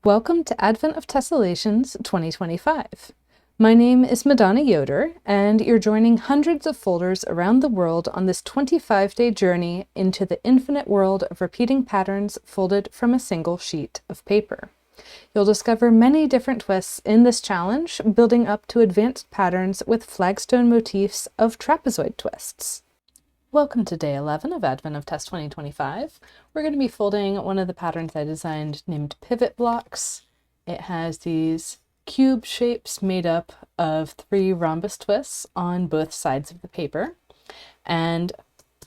Welcome to Advent of Tessellations 2025. My name is Madonna Yoder, and you're joining hundreds of folders around the world on this 25-day journey into the infinite world of repeating patterns folded from a single sheet of paper. You'll discover many different twists in this challenge, building up to advanced patterns with flagstone motifs of trapezoid twists. Welcome to day 11 of Advent of Tess 2025. We're going to be folding one of the patterns I designed named pivot blocks. It has these cube shapes made up of 3 rhombus twists on both sides of the paper. And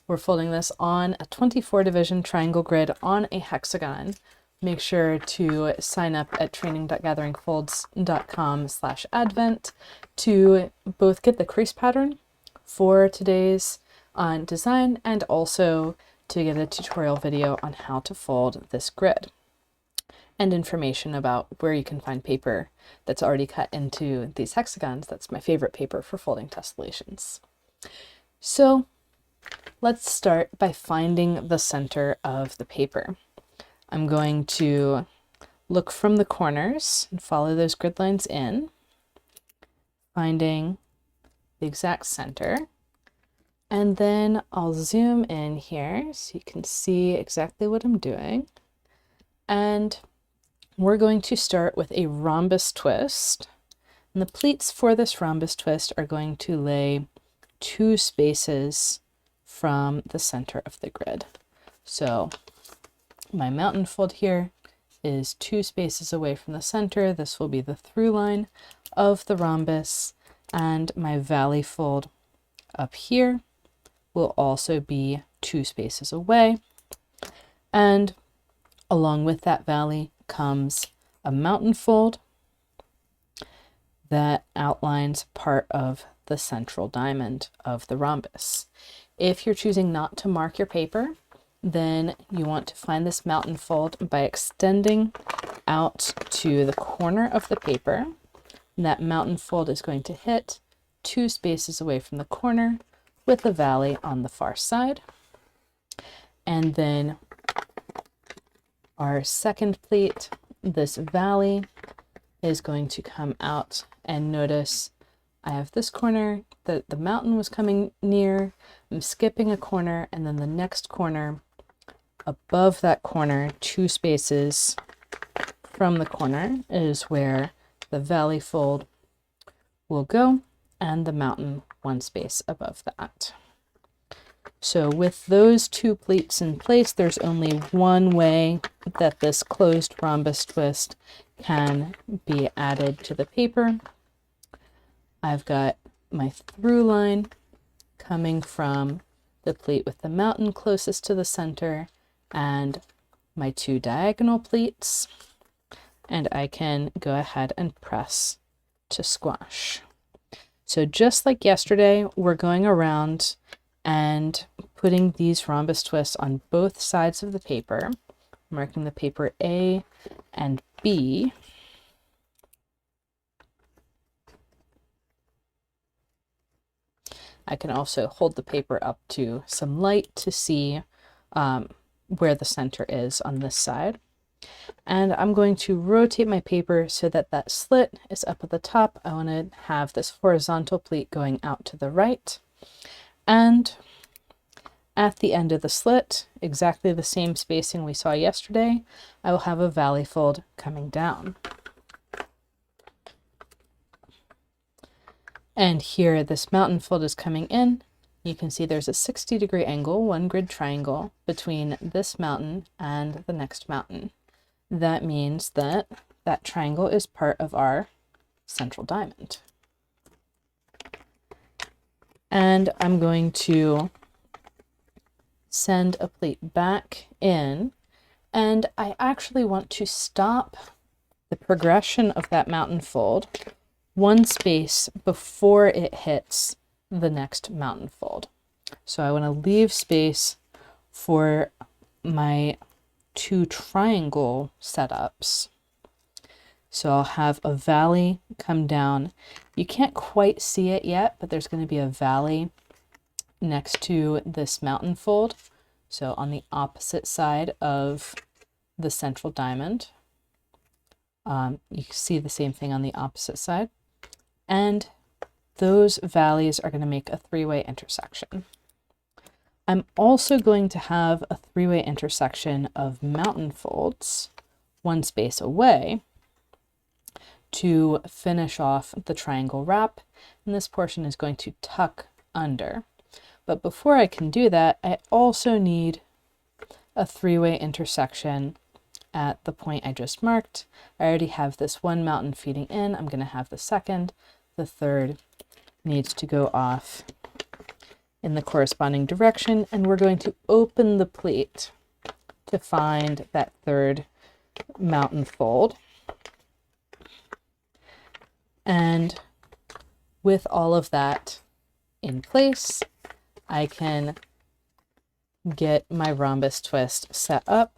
we're folding this on a 24 division triangle grid on a hexagon. Make sure to sign up at training.gatheringfolds.com/advent to both get the crease pattern for today's on design and also to get a tutorial video on how to fold this grid and information about where you can find paper that's already cut into these hexagons. That's my favorite paper for folding tessellations. So let's start by finding the center of the paper. I'm going to look from the corners and follow those grid lines in, finding the exact center. And then I'll zoom in here so you can see exactly what I'm doing. And we're going to start with a rhombus twist. And the pleats for this rhombus twist are going to lay 2 spaces from the center of the grid. So my mountain fold here is 2 spaces away from the center. This will be the through line of the rhombus. And my valley fold up here will also be 2 spaces away. And along with that valley comes a mountain fold that outlines part of the central diamond of the rhombus. If you're choosing not to mark your paper, then you want to find this mountain fold by extending out to the corner of the paper. And that mountain fold is going to hit 2 spaces away from the corner, with the valley on the far side. And then our second pleat, this valley is going to come out, and notice I have this corner that the mountain was coming near. I'm skipping a corner, and then the next corner above that corner, 2 spaces from the corner, is where the valley fold will go, and the mountain 1 space above that. So with those 2 pleats in place, there's only one way that this closed rhombus twist can be added to the paper. I've got my through line coming from the pleat with the mountain closest to the center and my 2 diagonal pleats, and I can go ahead and press to squash. So just like yesterday, we're going around and putting these rhombus twists on both sides of the paper, marking the paper A and B. I can also hold the paper up to some light to see where the center is on this side. And I'm going to rotate my paper so that that slit is up at the top. I want to have this horizontal pleat going out to the right. And at the end of the slit, exactly the same spacing we saw yesterday, I will have a valley fold coming down. And here this mountain fold is coming in. You can see there's a 60-degree angle, 1 grid triangle, between this mountain and the next mountain. That means that that triangle is part of our central diamond. And I'm going to send a pleat back in, and I actually want to stop the progression of that mountain fold 1 space before it hits the next mountain fold. So I want to leave space for my 2 triangle setups. So I'll have a valley come down. You can't quite see it yet, but there's going to be a valley next to this mountain fold. So on the opposite side of the central diamond. You see the same thing on the opposite side. And those valleys are going to make a three-way intersection. I'm also going to have a three-way intersection of mountain folds one space away to finish off the triangle wrap, and this portion is going to tuck under. But before I can do that, I also need a three-way intersection at the point I just marked. I already have this one mountain feeding in. I'm going to have the second. The third needs to go off in the corresponding direction, and we're going to open the pleat to find that third mountain fold. And with all of that in place, I can get my rhombus twist set up.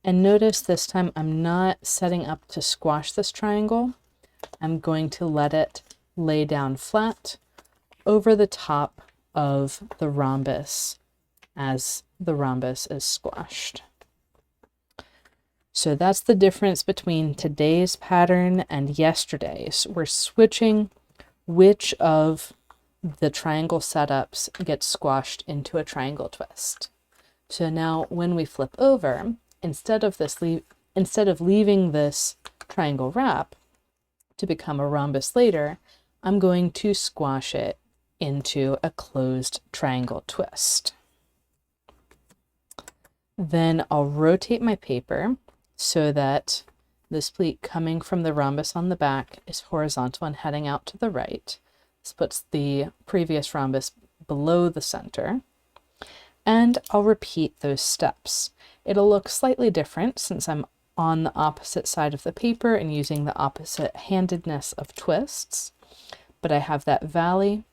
And notice this time I'm not setting up to squash this triangle. I'm going to let it lay down flat over the top of the rhombus as the rhombus is squashed. So that's the difference between today's pattern and yesterday's. We're switching which of the triangle setups gets squashed into a triangle twist. So now when we flip over, instead of leaving this triangle wrap to become a rhombus later, I'm going to squash it into a closed triangle twist. Then I'll rotate my paper so that this pleat coming from the rhombus on the back is horizontal and heading out to the right. This puts the previous rhombus below the center. And I'll repeat those steps. It'll look slightly different since I'm on the opposite side of the paper and using the opposite handedness of twists, but I have that valley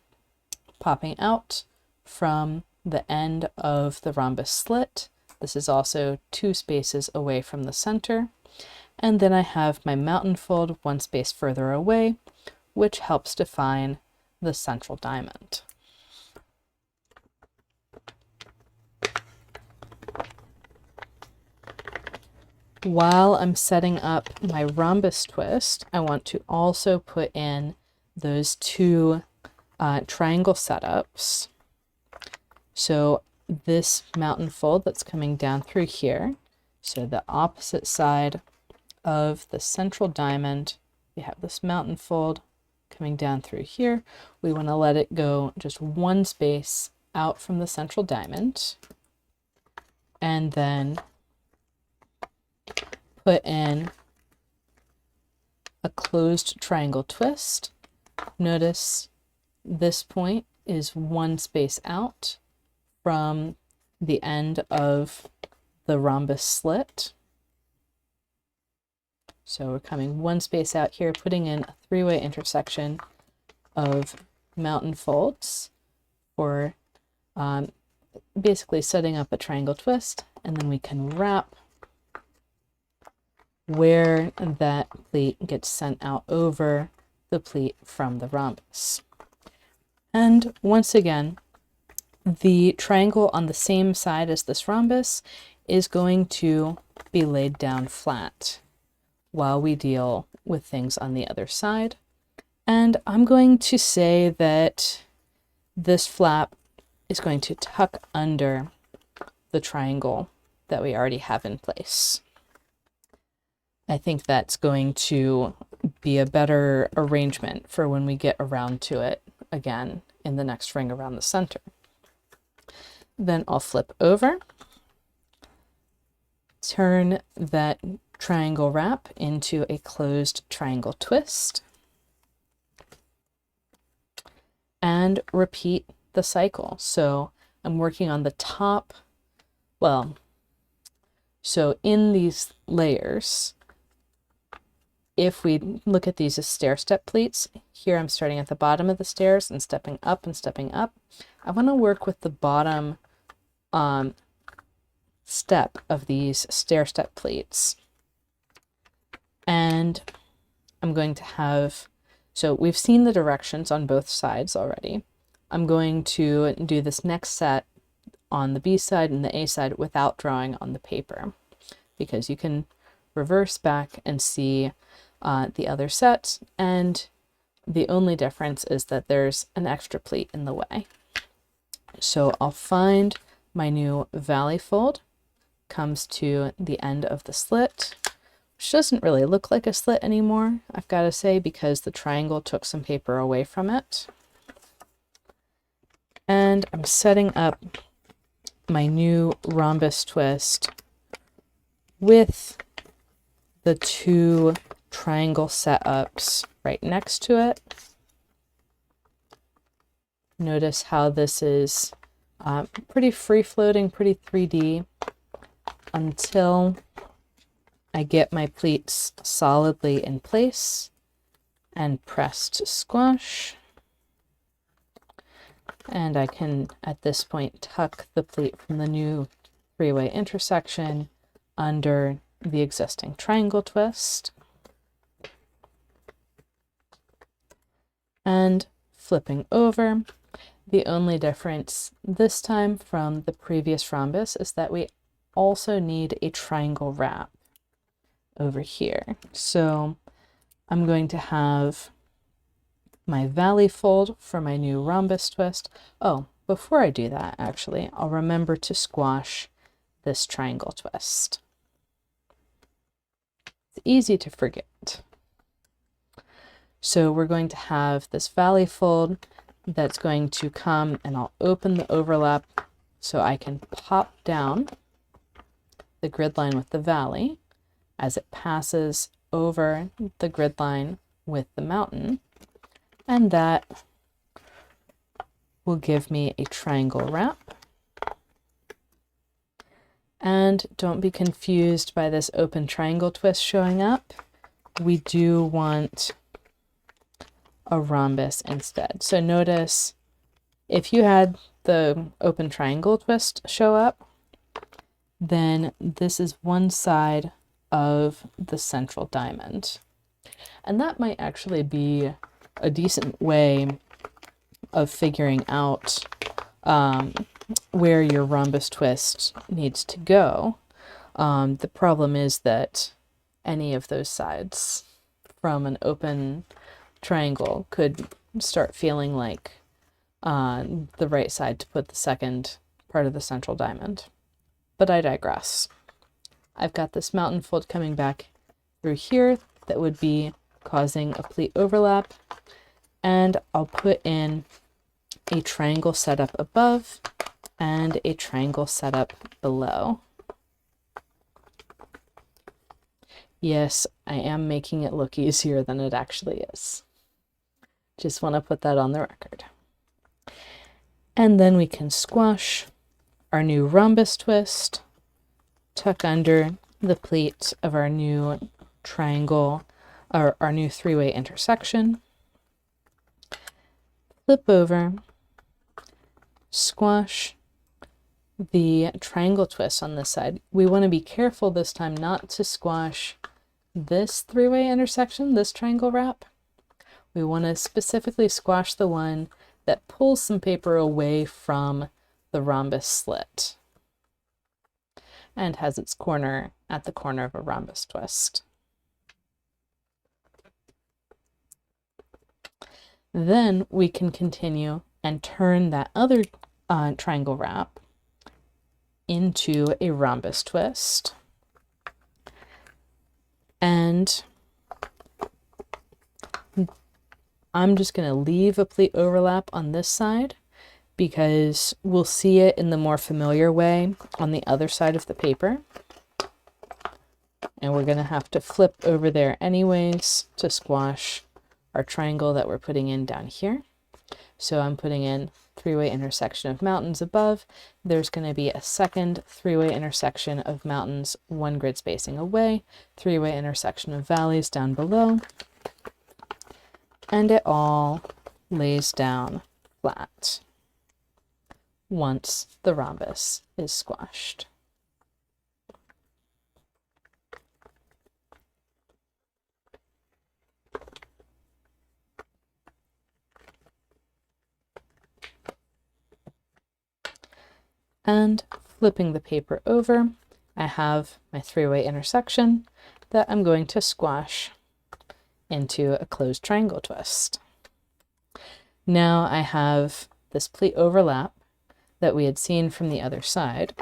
popping out from the end of the rhombus slit. This is also 2 spaces away from the center. And then I have my mountain fold 1 space further away, which helps define the central diamond. While I'm setting up my rhombus twist, I want to also put in those 2 triangle setups. So this mountain fold that's coming down through here, so the opposite side of the central diamond, we have this mountain fold coming down through here. We want to let it go just 1 space out from the central diamond, and then put in a closed triangle twist. Notice this point is 1 space out from the end of the rhombus slit. So we're coming 1 space out here, putting in a 3-way intersection of mountain folds for basically setting up a triangle twist, and then we can wrap where that pleat gets sent out over the pleat from the rhombus. And once again, the triangle on the same side as this rhombus is going to be laid down flat while we deal with things on the other side. And I'm going to say that this flap is going to tuck under the triangle that we already have in place. I think that's going to be a better arrangement for when we get around to it again in the next ring around the center. Then I'll flip over, turn that triangle wrap into a closed triangle twist, and repeat the cycle. So I'm working on the top, so in these layers, if we look at these as stair-step pleats, here I'm starting at the bottom of the stairs and stepping up and stepping up. I want to work with the bottom step of these stair-step pleats. And I'm going to have, so we've seen the directions on both sides already. I'm going to do this next set on the B side and the A side without drawing on the paper, because you can reverse back and see the other set, and the only difference is that there's an extra pleat in the way. So I'll find my new valley fold, comes to the end of the slit, which doesn't really look like a slit anymore, I've got to say, because the triangle took some paper away from it. And I'm setting up my new rhombus twist with the two triangle setups right next to it. Notice how this is pretty free-floating, pretty 3D, until I get my pleats solidly in place and press to squash. And I can, at this point, tuck the pleat from the new three-way intersection under the existing triangle twist. And flipping over, the only difference this time from the previous rhombus is that we also need a triangle wrap over here. So I'm going to have my valley fold for my new rhombus twist. Oh, before I do that, actually, I'll remember to squash this triangle twist. It's easy to forget. So we're going to have this valley fold that's going to come, and I'll open the overlap so I can pop down the grid line with the valley as it passes over the grid line with the mountain. And that will give me a triangle wrap. And don't be confused by this open triangle twist showing up. We do want a rhombus instead. So notice if you had the open triangle twist show up, then this is one side of the central diamond. And that might actually be a decent way of figuring out where your rhombus twist needs to go. The problem is that any of those sides from an open triangle could start feeling like the right side to put the second part of the central diamond. But I digress. I've got this mountain fold coming back through here that would be causing a pleat overlap, and I'll put in a triangle setup above and a triangle setup below. Yes, I am making it look easier than it actually is. Just want to put that on the record. And then we can squash our new rhombus twist, tuck under the pleat of our new triangle, or our new three-way intersection, flip over, squash the triangle twist on this side. We want to be careful this time not to squash this three-way intersection, this triangle wrap. We want to specifically squash the one that pulls some paper away from the rhombus slit and has its corner at the corner of a rhombus twist. Then we can continue and turn that other triangle wrap into a rhombus twist. And I'm just going to leave a pleat overlap on this side because we'll see it in the more familiar way on the other side of the paper. And we're going to have to flip over there anyways to squash our triangle that we're putting in down here. So I'm putting in three-way intersection of mountains above. There's going to be a second three-way intersection of mountains one grid spacing away, three-way intersection of valleys down below, and it all lays down flat once the rhombus is squashed. And flipping the paper over, I have my three-way intersection that I'm going to squash into a closed triangle twist. Now I have this pleat overlap that we had seen from the other side,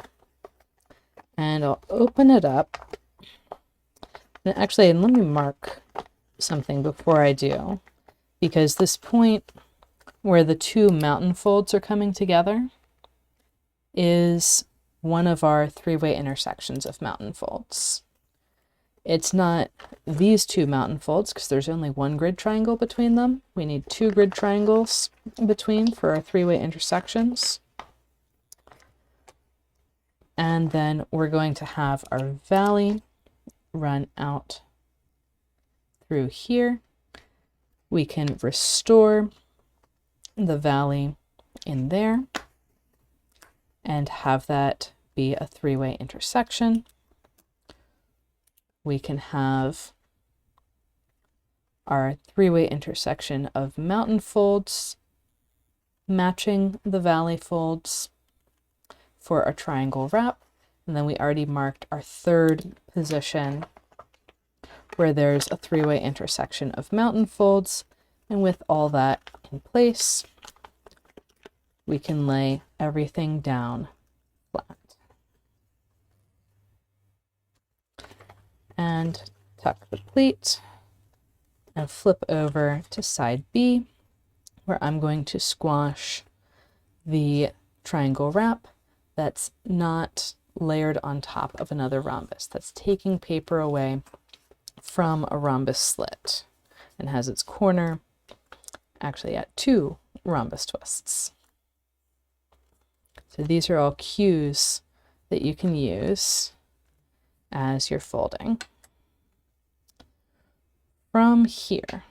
and I'll open it up. And actually, let me mark something before I do, because this point where the two mountain folds are coming together is one of our three-way intersections of mountain folds. It's not these two mountain folds because there's only one grid triangle between them. We need two grid triangles between for our three-way intersections. And then we're going to have our valley run out through here. We can restore the valley in there and have that be a three-way intersection. We can have our three-way intersection of mountain folds matching the valley folds for a triangle wrap. And then we already marked our third position where there's a three-way intersection of mountain folds. And with all that in place, we can lay everything down flat. And tuck the pleat and flip over to side B, where I'm going to squash the triangle wrap that's not layered on top of another rhombus. That's taking paper away from a rhombus slit and has its corner actually at two rhombus twists. So these are all cues that you can use as you're folding. From here,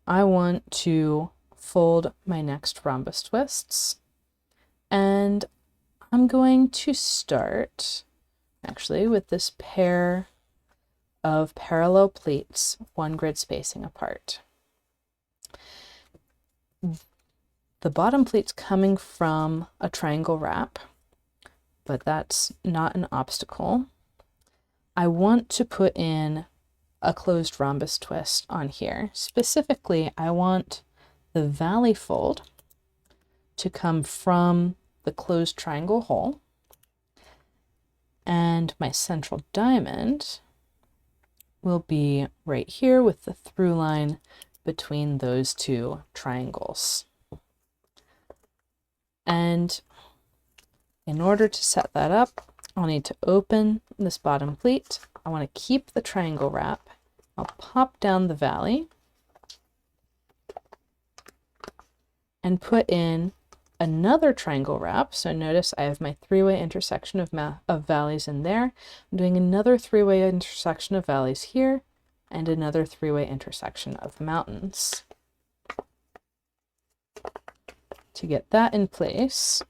I want to fold my next rhombus twists, and I'm going to start actually with this pair of parallel pleats, one grid spacing apart. The bottom pleat's coming from a triangle wrap, but that's not an obstacle. I want to put in a closed rhombus twist on here. Specifically, I want the valley fold to come from the closed triangle hole, and my central diamond will be right here with the through line between those two triangles. And in order to set that up, I'll need to open this bottom pleat. I want to keep the triangle wrap. I'll pop down the valley and put in another triangle wrap. So notice I have my three-way intersection of valleys in there. I'm doing another three-way intersection of valleys here and another three-way intersection of mountains. To get that in place,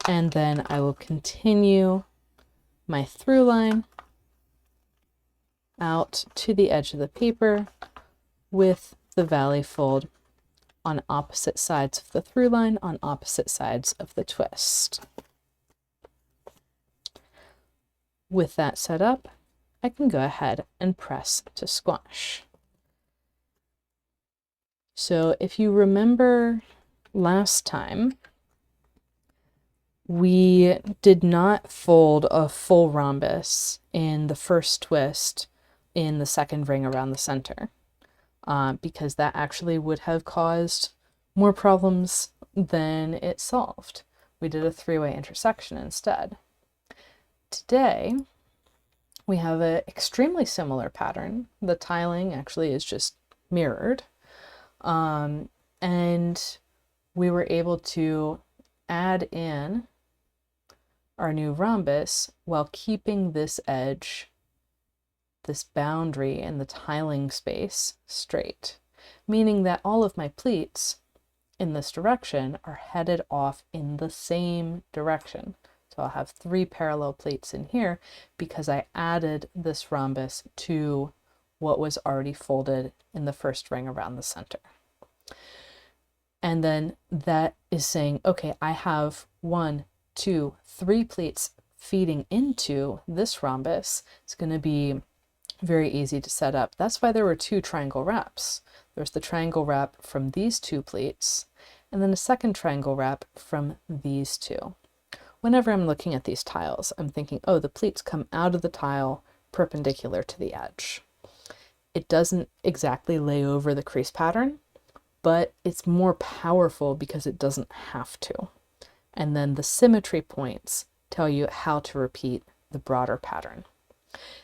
and then I will continue my through line out to the edge of the paper with the valley fold on opposite sides of the through line, on opposite sides of the twist. With that set up, I can go ahead and press to squash. So if you remember last time, we did not fold a full rhombus in the first twist in the second ring around the center, because that actually would have caused more problems than it solved. We did a three-way intersection instead. Today, we have an extremely similar pattern. The tiling actually is just mirrored. And we were able to add in our new rhombus while keeping this edge, this boundary in the tiling space straight, meaning that all of my pleats in this direction are headed off in the same direction. So I'll have three parallel pleats in here because I added this rhombus to what was already folded in the first ring around the center. And then that is saying, okay, I have 1, 2, 3 pleats feeding into this rhombus is going to be very easy to set up. That's why there were two triangle wraps. There's the triangle wrap from these two pleats, and then a second triangle wrap from these two. Whenever I'm looking at these tiles, I'm thinking, oh, the pleats come out of the tile perpendicular to the edge. It doesn't exactly lay over the crease pattern, but it's more powerful because it doesn't have to. And then the symmetry points tell you how to repeat the broader pattern.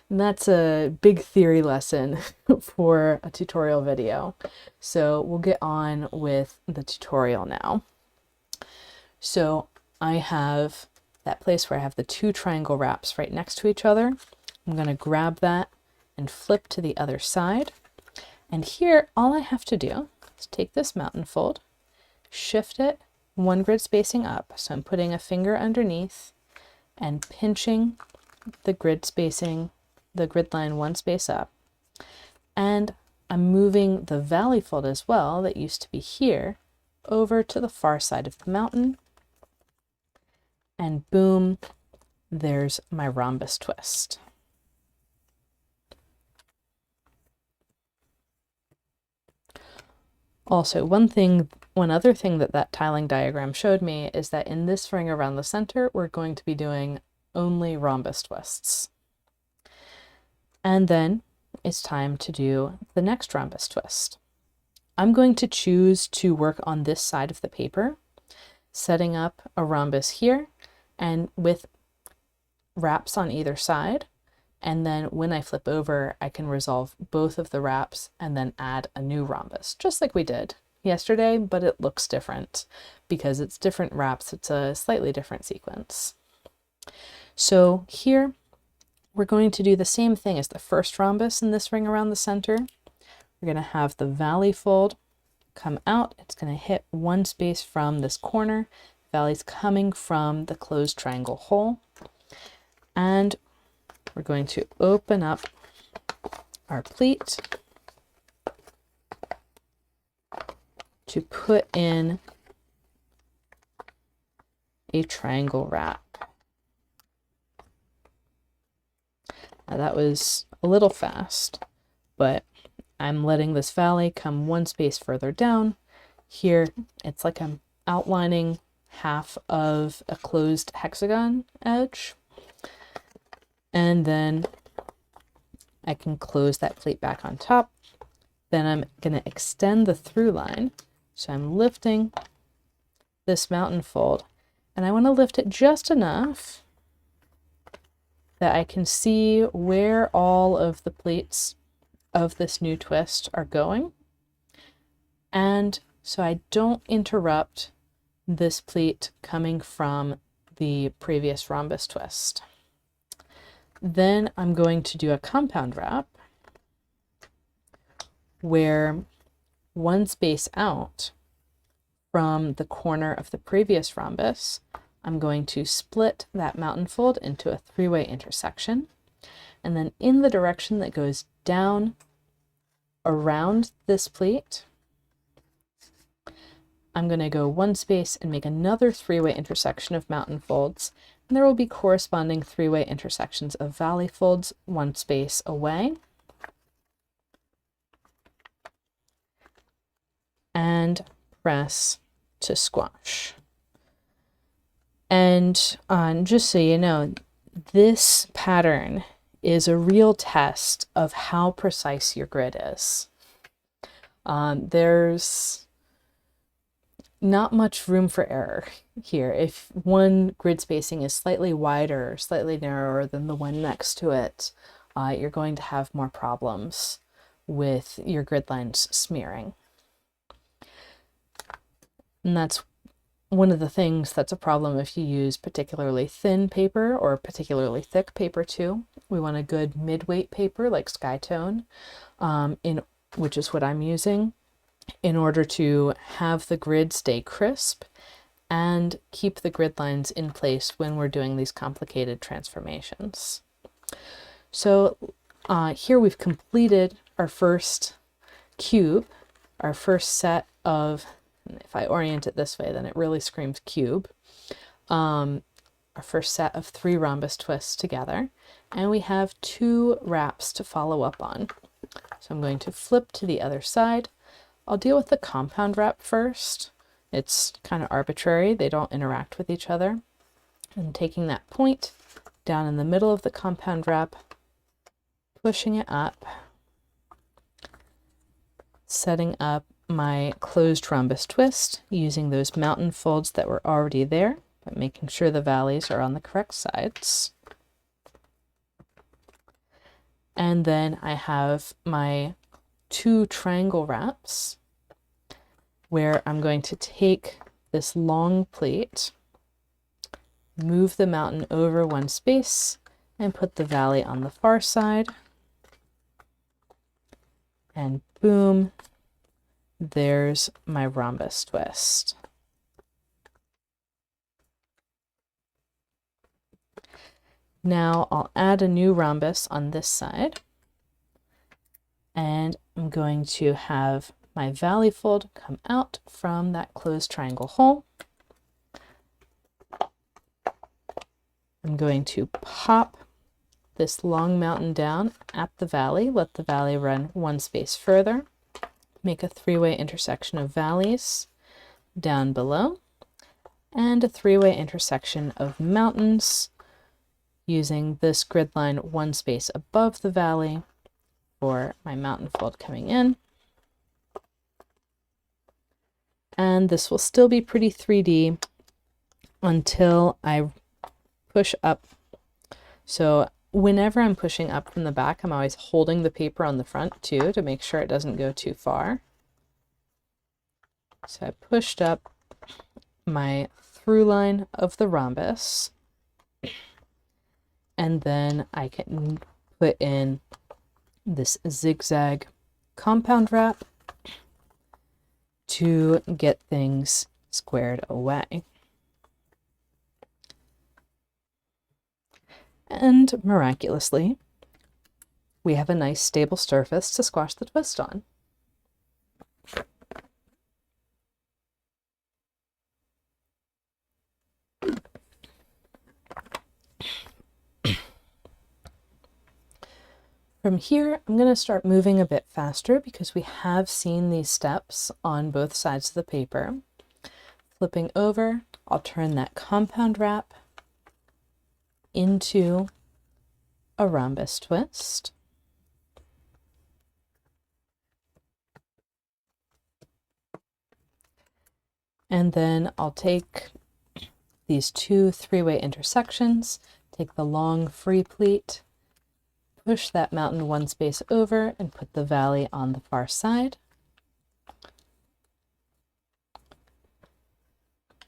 And that's a big theory lesson for a tutorial video. So we'll get on with the tutorial now. So I have that place where I have the two triangle wraps right next to each other. I'm going to grab that and flip to the other side. And here, all I have to do is take this mountain fold, shift it one grid spacing up. So I'm putting a finger underneath and pinching the grid spacing, the grid line one space up. And I'm moving the valley fold as well, that used to be here, over to the far side of the mountain. And boom, there's my rhombus twist. Also, one other thing that tiling diagram showed me is that in this ring around the center, we're going to be doing only rhombus twists. And then it's time to do the next rhombus twist. I'm going to choose to work on this side of the paper, setting up a rhombus here and with wraps on either side. And then when I flip over, I can resolve both of the wraps and then add a new rhombus, just like we did yesterday, but it looks different because it's different wraps. It's a slightly different sequence. So here we're going to do the same thing as the first rhombus in this ring around the center. We're going to have the valley fold come out. It's going to hit one space from this corner. Valley's coming from the closed triangle hole. And we're going to open up our pleat to put in a triangle wrap. Now that was a little fast, but I'm letting this valley come one space further down. Here, it's like I'm outlining half of a closed hexagon edge. And then I can close that pleat back on top. Then I'm going to extend the through line. So I'm lifting this mountain fold, and I want to lift it just enough that I can see where all of the pleats of this new twist are going. And so I don't interrupt this pleat coming from the previous rhombus twist. Then I'm going to do a compound wrap where one space out from the corner of the previous rhombus, I'm going to split that mountain fold into a three-way intersection. And then in the direction that goes down around this pleat, I'm going to go one space and make another three-way intersection of mountain folds. And there will be corresponding three-way intersections of valley folds one space away. And press to squash. And just so you know, this pattern is a real test of how precise your grid is. There's not much room for error here. If one grid spacing is slightly wider or slightly narrower than the one next to it, you're going to have more problems with your grid lines smearing. And that's one of the things that's a problem if you use particularly thin paper or particularly thick paper too. We want a good mid-weight paper like Skytone, which is what I'm using, in order to have the grid stay crisp and keep the grid lines in place when we're doing these complicated transformations. So here we've completed our first cube, our first set of, if I orient it this way, then it really screams cube. Our our first set of 3 rhombus twists together, and we have 2 wraps to follow up on. So I'm going to flip to the other side. I'll deal with the compound wrap first. It's kind of arbitrary, they don't interact with each other. And taking that point down in the middle of the compound wrap, pushing it up, setting up my closed rhombus twist using those mountain folds that were already there, but making sure the valleys are on the correct sides. And then I have my 2 triangle wraps where I'm going to take this long plate, move the mountain over 1 space, and put the valley on the far side. And boom, there's my rhombus twist. Now I'll add a new rhombus on this side, and I'm going to have my valley fold come out from that closed triangle hole. I'm going to pop this long mountain down at the valley, let the valley run 1 space further, make a 3-way intersection of valleys down below, and a 3-way intersection of mountains using this grid line 1 space above the valley for my mountain fold coming in. And this will still be pretty 3D until I push up. So whenever I'm pushing up from the back, I'm always holding the paper on the front too to make sure it doesn't go too far. So I pushed up my through line of the rhombus, and then I can put in this zigzag compound wrap to get things squared away. And miraculously, we have a nice stable surface to squash the twist on. From here, I'm going to start moving a bit faster because we have seen these steps on both sides of the paper. Flipping over, I'll turn that compound wrap into a rhombus twist. And then I'll take these 2 3-way intersections, take the long free pleat, push that mountain 1 space over, and put the valley on the far side,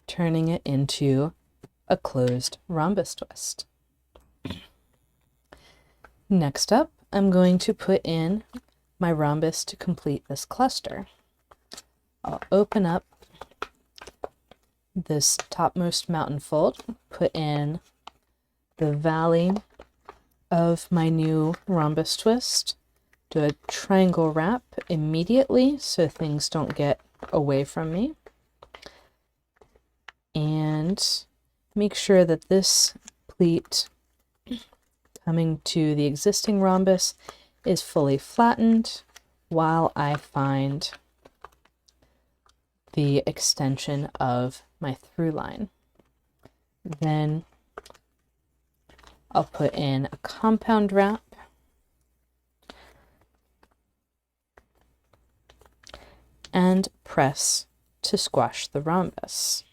turning it into a closed rhombus twist. Next up, I'm going to put in my rhombus to complete this cluster. I'll open up this topmost mountain fold, put in the valley of my new rhombus twist, do a triangle wrap immediately so things don't get away from me, and make sure that this pleat coming to the existing rhombus is fully flattened while I find the extension of my through line. Then I'll put in a compound wrap and press to squash the rhombus.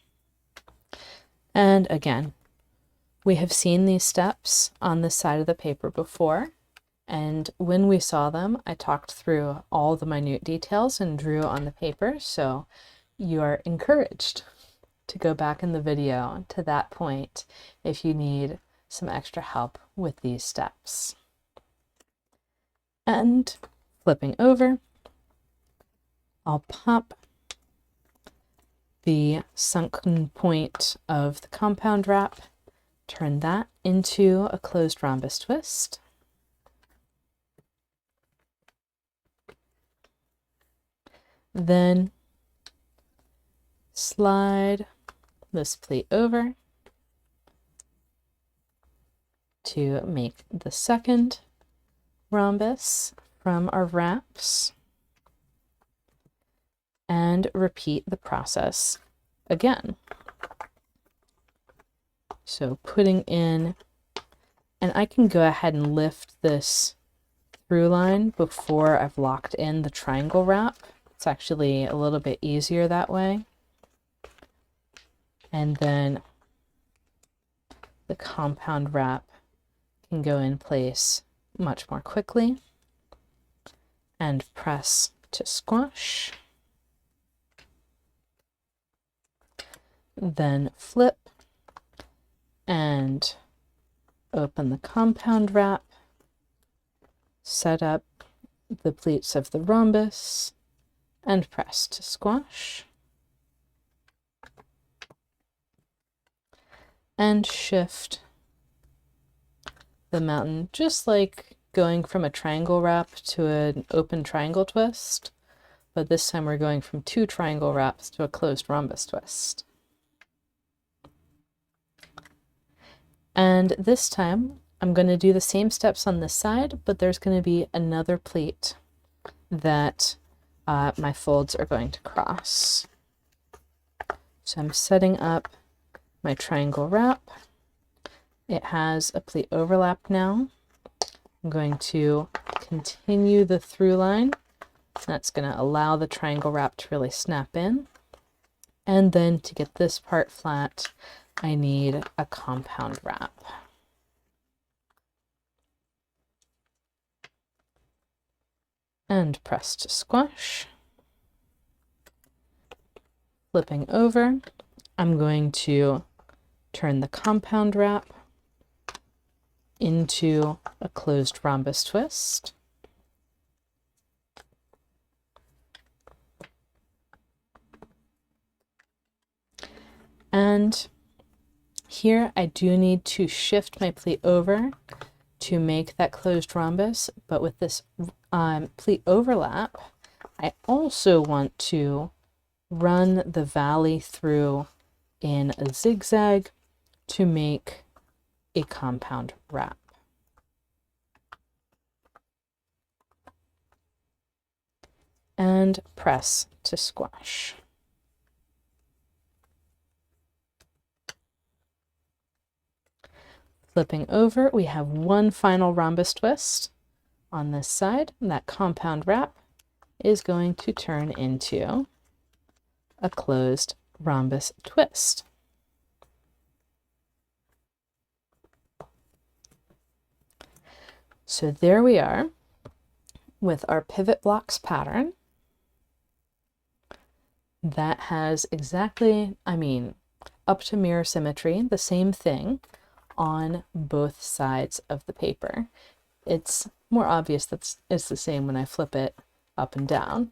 And again, we have seen these steps on this side of the paper before, and when we saw them, I talked through all the minute details and drew on the paper, so you are encouraged to go back in the video to that point if you need some extra help with these steps. And flipping over, I'll pop the sunken point of the compound wrap, turn that into a closed rhombus twist. Then slide this pleat over, to make the second rhombus from our wraps and repeat the process again. So putting in, and I can go ahead and lift this through line before I've locked in the triangle wrap. It's actually a little bit easier that way. And then the compound wrap can go in place much more quickly. And press to squash. Then flip and open the compound wrap. Set up the pleats of the rhombus and press to squash. And shift the mountain, just like going from a triangle wrap to an open triangle twist, but this time we're going from 2 triangle wraps to a closed rhombus twist. And this time I'm going to do the same steps on this side, but there's going to be another pleat that my folds are going to cross. So I'm setting up my triangle wrap. It has a pleat overlap now. I'm going to continue the through line. That's going to allow the triangle wrap to really snap in. And then to get this part flat, I need a compound wrap. And press to squash. Flipping over, I'm going to turn the compound wrap into a closed rhombus twist. And here I do need to shift my pleat over to make that closed rhombus, but with this pleat overlap, I also want to run the valley through in a zigzag to make a compound wrap. And press to squash. Flipping over, we have one final rhombus twist on this side, and that compound wrap is going to turn into a closed rhombus twist. So there we are with our pivot blocks pattern that has exactly, up to mirror symmetry, the same thing on both sides of the paper. It's more obvious that it's the same when I flip it up and down,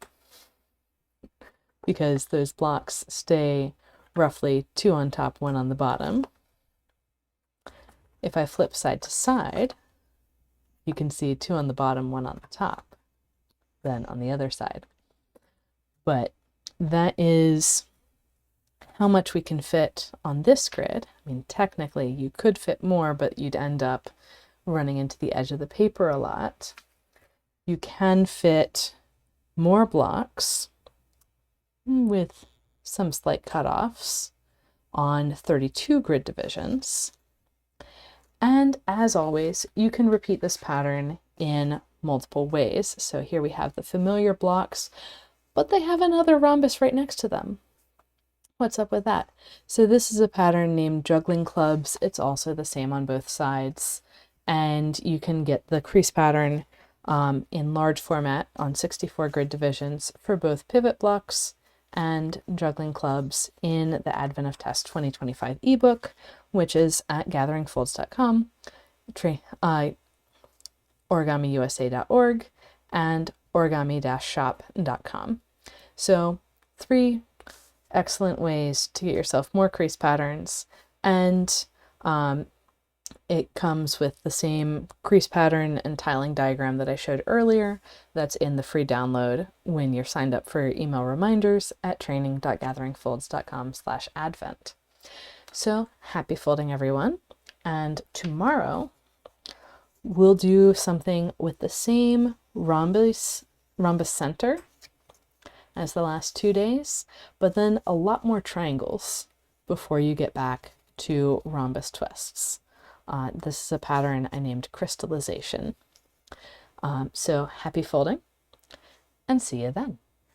because those blocks stay roughly 2 on top, 1 on the bottom. If I flip side to side, you can see 2 on the bottom, 1 on the top, then on the other side. But that is how much we can fit on this grid. Technically you could fit more, but you'd end up running into the edge of the paper a lot. You can fit more blocks with some slight cutoffs on 32 grid divisions. And as always, you can repeat this pattern in multiple ways. So here we have the familiar blocks, but they have another rhombus right next to them. What's up with that? So this is a pattern named juggling clubs. It's also the same on both sides. And you can get the crease pattern in large format on 64 grid divisions for both pivot blocks and juggling clubs in the Advent of Tess 2025 ebook, which is at gatheringfolds.com, origamiusa.org, and origami-shop.com. So 3 excellent ways to get yourself more crease patterns, and it comes with the same crease pattern and tiling diagram that I showed earlier. That's in the free download when you're signed up for email reminders at training.gatheringfolds.com/advent. So happy folding, everyone. And tomorrow we'll do something with the same rhombus center as the last 2 days, but then a lot more triangles before you get back to rhombus twists. This is a pattern I named crystallization. So happy folding, and see you then.